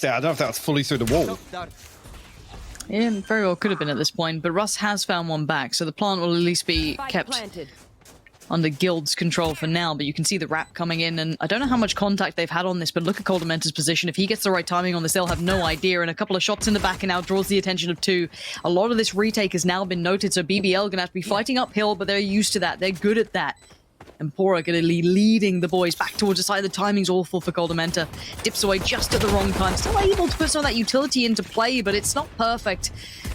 Yeah, I don't know if that was fully through the wall. Yeah, very well could have been at this point, but Russ has found one back, so the plant will at least be kept under Guild's control for now, but you can see the wrap coming in, and I don't know how much contact they've had on this, but look at koldamenta's position. If he gets the right timing on this, they'll have no idea, and a couple of shots in the back and now draws the attention of two. A lot of this retake has now been noted, so BBL gonna have to be fighting uphill, but they're used to that. They're good at that. And pAura going to be leading the boys back towards the side. The timing's awful for koldamenta. Dips away just at the wrong time. Still able to put some of that utility into play, but it's not perfect.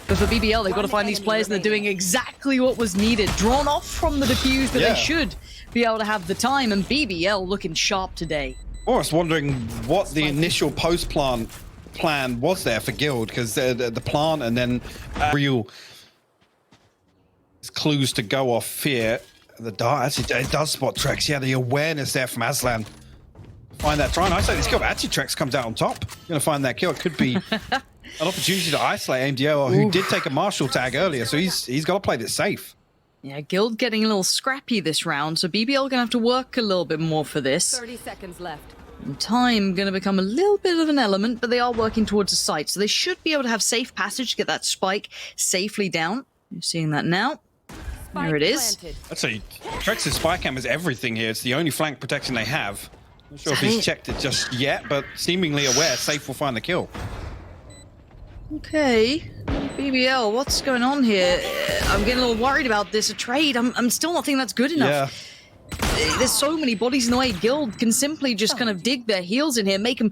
But for BBL, they've got to find these players, and they're doing exactly what was needed. Drawn off from the defuse, but they should be able to have the time. And BBL looking sharp today. I was wondering what the initial post-plant plan was there for Guild, because the plant and then real clues to go off here. The dart, actually, it does spot trexx. Yeah, the awareness there from Aslan. Find that, try and isolate this kill. But actually, trexx comes out on top. Going to find that kill. It could be an opportunity to isolate aimDLL, who did take a Marshall tag earlier, so he's got to play this safe. Yeah, Guild getting a little scrappy this round, so BBL going to have to work a little bit more for this. 30 seconds left. And time going to become a little bit of an element, but they are working towards a site, so they should be able to have safe passage to get that spike safely down. You're seeing that now. There it is. I'd say trexx's spy cam is everything here. It's the only flank protection they have. Not sure if he's checked it just yet, but seemingly aware Sayf will find the kill. Okay, BBL, what's going on here? I'm getting a little worried about this. A trade, I'm still not thinking that's good enough. Yeah. There's so many bodies in the way. Guild can simply just kind of dig their heels in here, make them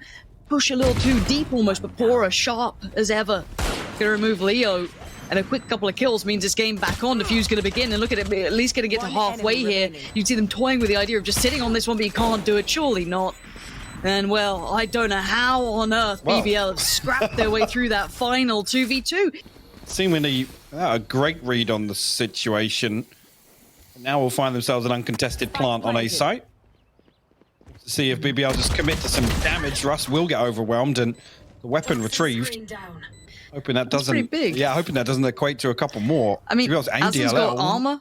push a little too deep almost, but pAura sharp as ever. Gonna remove Leo. And a quick couple of kills means this game back on. Defuse going to begin, and look at it, at least going to get to halfway here. You'd see them toying with the idea of just sitting on this one, but you can't do it. Surely not. And, well, I don't know how on earth BBL have scrapped their way through that final 2v2. Seemingly a great read on the situation. Now we'll find themselves an uncontested plant on A site. To see if BBL just commit to some damage. Russ will get overwhelmed, and the weapon retrieved. Hoping that doesn't. Pretty big. Yeah, hoping that doesn't equate to a couple more. I mean, Aslan's got armor.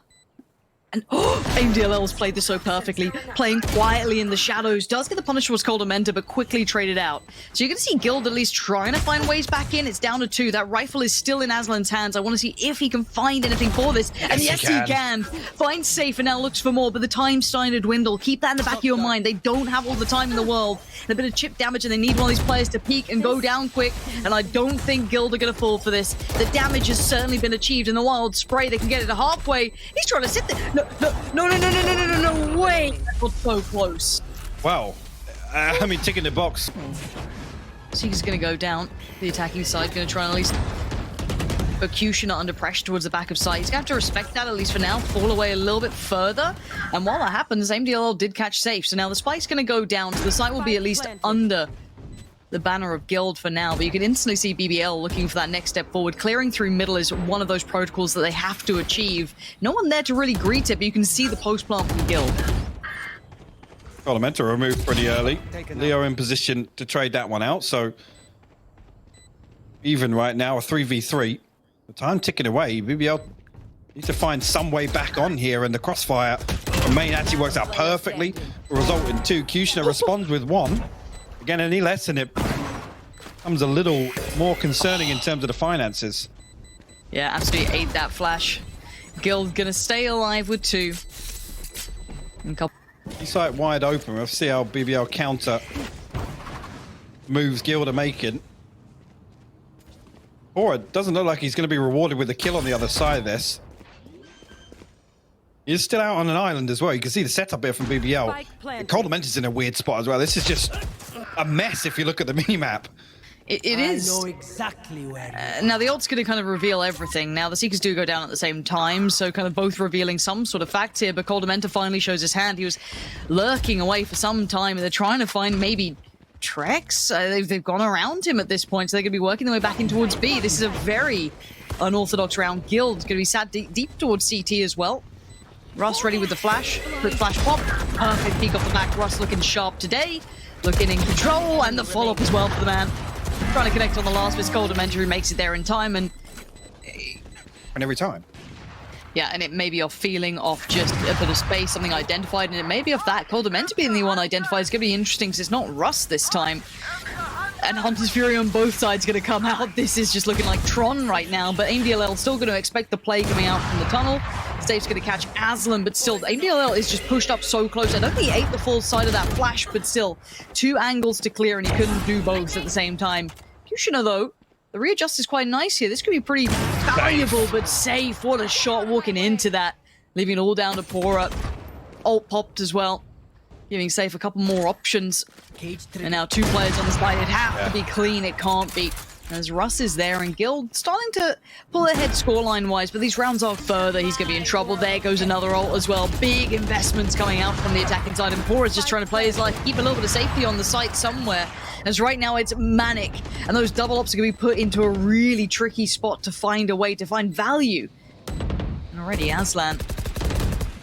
And aimDLL's played this so perfectly, playing quietly in the shadows. Does get the punish towards koldamenta, but quickly traded out. So you're going to see Guild at least trying to find ways back in. It's down to 2. That rifle is still in Aslan's hands. I want to see if he can find anything for this. And yes, he can. Finds Sayf and now looks for more, but the time's starting to dwindle. Keep that in the back of your mind. They don't have all the time in the world. And a bit of chip damage, and they need one of these players to peek and go down quick. And I don't think Guild are going to fall for this. The damage has certainly been achieved in the wild spray. They can get it to halfway. He's trying to sit there. No way! That was so close. Wow. I mean, ticking the box. Seeker's going to go down. The attacking side going to try and at least put QutionerX under pressure towards the back of site. He's going to have to respect that, at least for now, fall away a little bit further. And while that happens, aimDLL did catch Sayf. So now the spike's going to go down. So the site will be at least under the banner of Guild for now, but you can instantly see BBL looking for that next step forward. Clearing through middle is one of those protocols that they have to achieve. No one there to really greet it, but you can see the post plant from Guild. koldamenta removed pretty early. Leo in position to trade that one out, so even right now, a 3v3. The time ticking away. BBL needs to find some way back on here, and the crossfire from main actually works out perfectly. The result in 2. QutionerX responds with 1. Again, any less, and it becomes a little more concerning in terms of the finances. Yeah, absolutely ate that flash. Guild gonna stay alive with 2. He's like wide open. We'll see how BBL counter moves Guild are making. Or it doesn't look like he's going to be rewarded with a kill on the other side of this. He's still out on an island as well. You can see the setup here from BBL. koldamenta's in a weird spot as well. This is just a mess if you look at the minimap. It is. I know exactly where. Now the ult's going to kind of reveal everything. Now the Seekers do go down at the same time, so kind of both revealing some sort of facts here. But koldamenta finally shows his hand. He was lurking away for some time, and they're trying to find maybe trexx. They've gone around him at this point, so they're going to be working their way back in towards B. This is a very unorthodox round. Guild's going to be sat deep towards CT as well. Russ ready with the flash. Quick flash pop. Perfect peek off the back. Russ looking sharp today. Looking in control, and the follow-up as well for the man. Trying to connect on the last bit. koldamenta who makes it there in time, and every time. Yeah, and it may be off feeling, off just a bit of space, something identified, and it may be off that. koldamenta being the one identified is going to be interesting because it's not Russ this time. And Hunter's Fury on both sides going to come out. This is just looking like Tron right now, but aimDLL still going to expect the play coming out from the tunnel. Sayf's going to catch Aslan, but still, aimDLL is just pushed up so close. I don't think he ate the full side of that flash, but still, 2 angles to clear, and he couldn't do both at the same time. Qtioner, though, the readjust is quite nice here. This could be pretty valuable, but Sayf, what a shot walking into that, leaving it all down to pAura. Ult popped as well, giving Sayf a couple more options. And now 2 players on the side. It has to be clean. It can't be. As Russ is there and Guild starting to pull ahead scoreline-wise, but these rounds are further. He's going to be in trouble. There goes another ult as well. Big investments coming out from the attacking side, and pAura's just trying to play his life, keep a little bit of safety on the site somewhere. As right now it's manic, and those double ups are going to be put into a really tricky spot to find a way to find value. And already Aslan,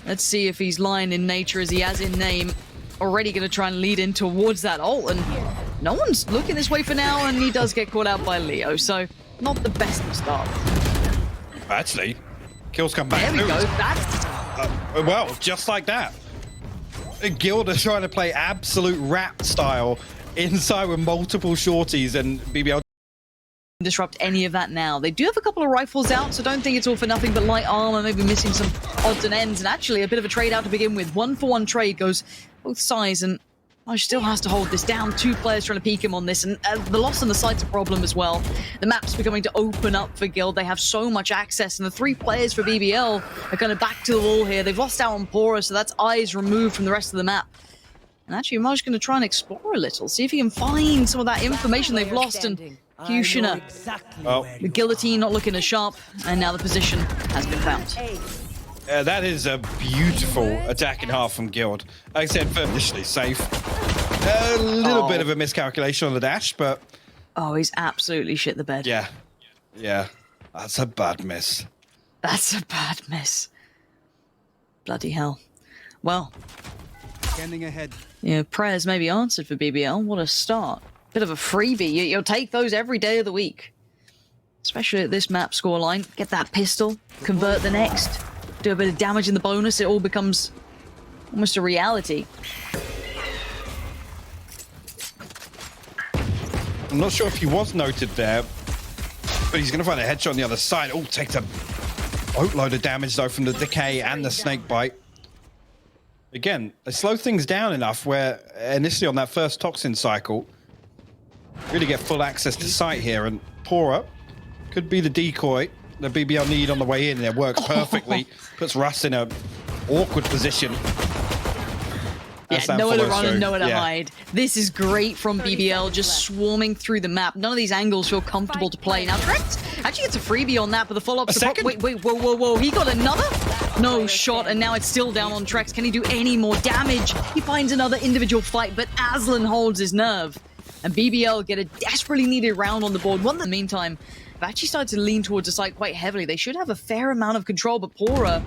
let's see if he's lying in nature as he has in name. Already going to try and lead in towards that ult, and no one's looking this way for now, and he does get caught out by Leo, so not the best of start. Actually, kills come back. There we go. That's... well, just like that. Guild are trying to play absolute rap style inside with multiple shorties, and BBL disrupt any of that now. They do have a couple of rifles out, so don't think it's all for nothing, but light armor, maybe missing some odds and ends, and actually a bit of a trade out to begin with. 1-for-1 trade goes both sides, and Maj still has to hold this down. 2 players trying to peek him on this, and the loss on the site's a problem as well. The map's becoming to open up for Guild. They have so much access, and the 3 players for BBL are kind of back to the wall here. They've lost out on pAura, so that's eyes removed from the rest of the map. And actually, Maj's going to try and explore a little, see if he can find some of that information they've lost. And Qtioner, the guillotine not looking as sharp, and now the position has been found. That is a beautiful attack in half from Guild. Like I said, initially Sayf. A little bit of a miscalculation on the dash, but... Oh, he's absolutely shit the bed. Yeah. Yeah. That's a bad miss. That's a bad miss. Bloody hell. Well... Scanning ahead. Yeah, prayers may be answered for BBL. What a start. Bit of a freebie. You'll take those every day of the week. Especially at this map scoreline. Get that pistol, convert the next, do a bit of damage in the bonus. It all becomes almost a reality. I'm not sure if he was noted there, but he's going to find a headshot on the other side. Oh, takes a boatload of damage, though, from the decay and the snake bite. Again, they slow things down enough where initially on that first toxin cycle, really get full access to site here, and pAura could be the decoy the BBL need on the way in, and it works perfectly. Puts Russ in a awkward position. Yeah, nowhere to run and nowhere to hide. This is great from BBL, just swarming through the map. None of these angles feel comfortable to play. Now, trexx actually gets a freebie on that, but the follow-up support... Wait, whoa. He got another? No shot, and now it's still down on trexx. Can he do any more damage? He finds another individual fight, but Aslan holds his nerve. And BBL get a desperately needed round on the board. One in the meantime, they've actually started to lean towards the site quite heavily. They should have a fair amount of control, but pAura...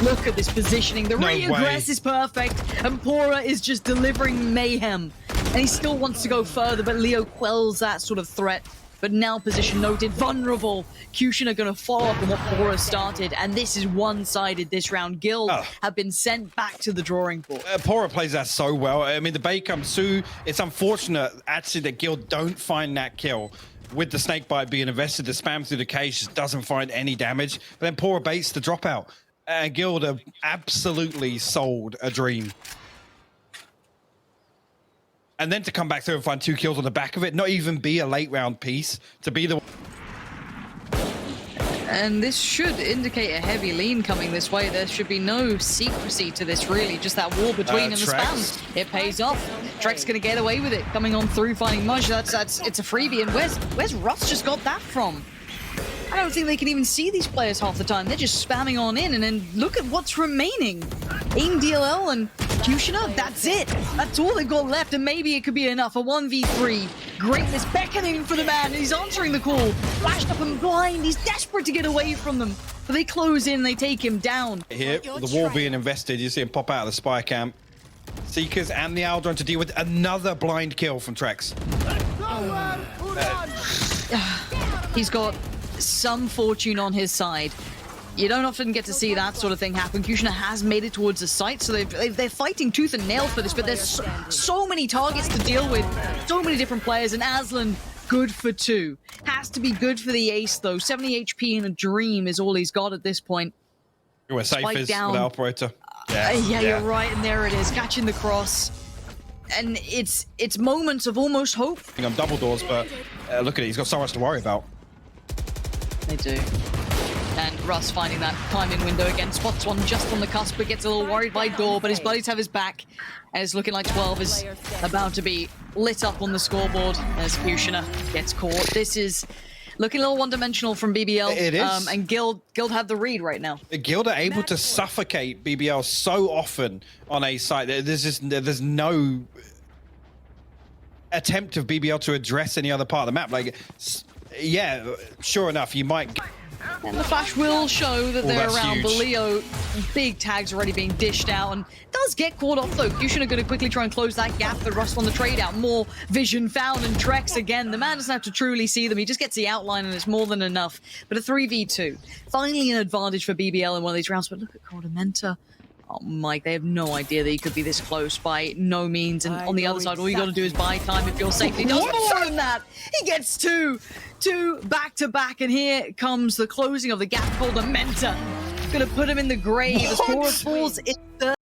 Look at this positioning. The re-aggress is perfect, and pAura is just delivering mayhem. And he still wants to go further, but Leo quells that sort of threat. But now position noted, vulnerable. Qtioner going to follow up on what pAura started, and this is one-sided this round. Guild have been sent back to the drawing board. pAura plays that so well. I mean, the bait comes through. It's unfortunate, actually, that Guild don't find that kill. With the snakebite being invested, the spam through the cage just doesn't find any damage. But then pAura baits the dropout. And Guild have absolutely sold a dream. And then to come back through and find 2 kills on the back of it, not even be a late round piece, to be the... And this should indicate a heavy lean coming this way. There should be no secrecy to this, really. Just that wall between and the spam. It pays off. trexx gonna get away with it. Coming on through, finding Maj. It's a freebie. And where's Russ just got that from? I don't think they can even see these players half the time. They're just spamming on in, and then look at what's remaining. aimDLL and Qtioner, that's it. That's all they've got left, and maybe it could be enough. A 1v3. Greatness beckoning for the man, and he's answering the call. Flashed up and blind. He's desperate to get away from them. But they close in, they take him down. Here, the wall being invested, you see him pop out of the spy camp. Seekers and the Aldron to deal with another blind kill from trexx. He's got some fortune on his side. You don't often get to see that sort of thing happen. Kushner has made it towards the site, so they're fighting tooth and nail for this, but there's so many targets to deal with, so many different players, and Aslan, good for 2. Has to be good for the ace, though. 70 HP in a dream is all he's got at this point. Where Sayf is with the operator. Yeah, you're right, and there it is, catching the cross. And it's moments of almost hope. On double doors, but look at it, he's got so much to worry about. They do. And Russ finding that timing window again, spots one just on the cusp, but gets a little worried by door, but his buddies have his back. And it's looking like 12 is about to be lit up on the scoreboard as Kushner gets caught. This is looking a little one-dimensional from BBL. It is. And Guild have the read right now. Guild are able to suffocate BBL so often on a site. There's no attempt of BBL to address any other part of the map. Like, yeah, sure enough, you might. And the flash will show that they're around. Huge. But Leo, big tags already being dished out, and does get caught off though. Kushner going to quickly try and close that gap, but Russ on the trade out. More vision found, and trexx again. The man doesn't have to truly see them. He just gets the outline, and it's more than enough. But a 3v2. Finally an advantage for BBL in one of these rounds. But look at koldamenta. Oh, Mike, they have no idea that he could be this close by no means. And on the other side, all you got to do is buy time if you're safe. He does more than that. He gets two back-to-back. And here comes the closing of the gap. koldamenta. Gonna put him in the grave as Paura falls in third.